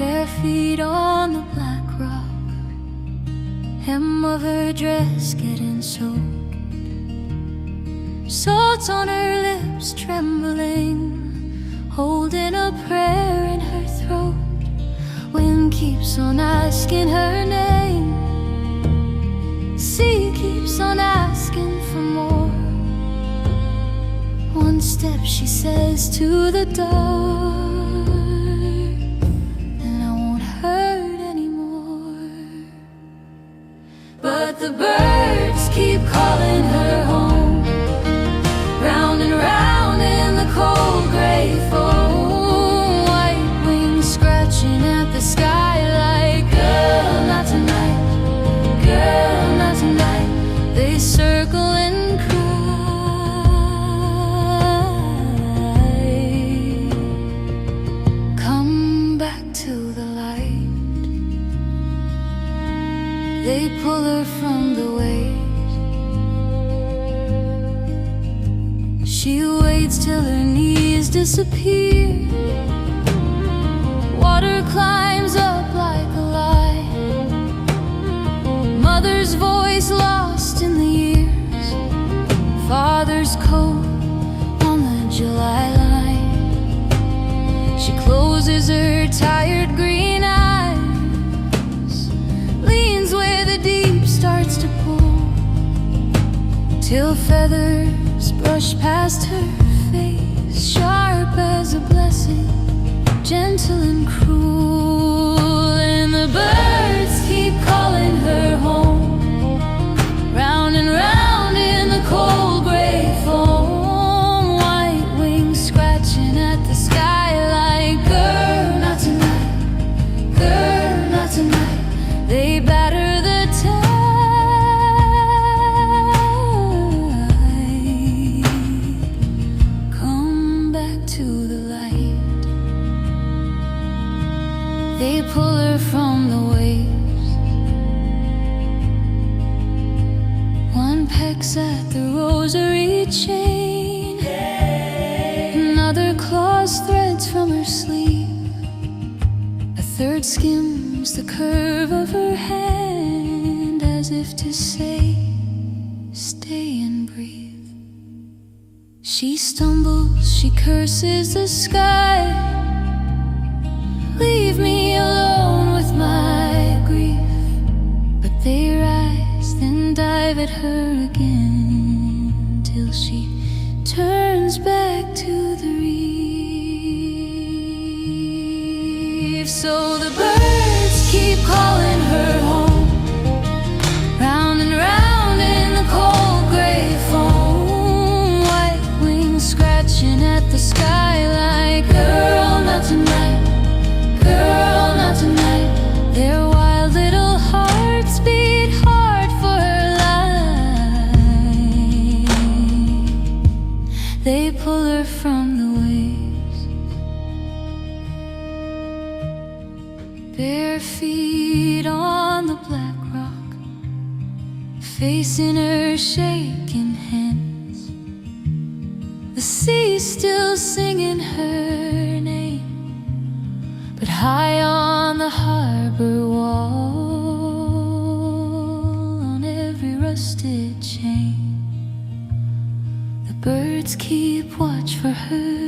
bare feet on the black rock, hem of her dress getting soaked, salt on her lips trembling, holding a prayer in her throat. Wind keeps on asking her name, sea keeps on asking for more. One step she says to the dark, and I won't hurt anymore. But the birds keep calling her home, round and round in the cold gray foam, white wings scratching at the sky like, girl, not tonight, girl, not tonight. They circle and cry, come back to the light. They pull her from the waves, she waits till her knees disappear. Water climbs up like a lie, mother's voice lost in the years, father's coat on the July line. She closes her tired green eyes, leans where the deep starts to pull, till feathers brush past her face, sharp as a blessing, gentle and cruel. And the birds keep calling her home, round and round in the cold gray foam, white wings scratching at the sky like, girl, not tonight, girl, not tonight. They batter the tide, come back to the light. They pull her from the waves, one pecks at the rosary chain, another claws threads from her sleeve, a third skims the curve of her hand, as if to say, stay and breathe. She stumbles, she curses the sky, leave me alone with my grief. But they rise, then dive at her again, till she turns back to the reef. So the birds keep calling her home, round and round in the cold gray foam, white wings scratching at the sky like, girl, not tonight, girl, not tonight. Their wild little hearts beat hard for her life. They pull her from the waves, bare feet on the black rock, facing her shaking hands, the sea still singing her name. But high on the harbor wall, on every rusted chain, the birds keep watch for her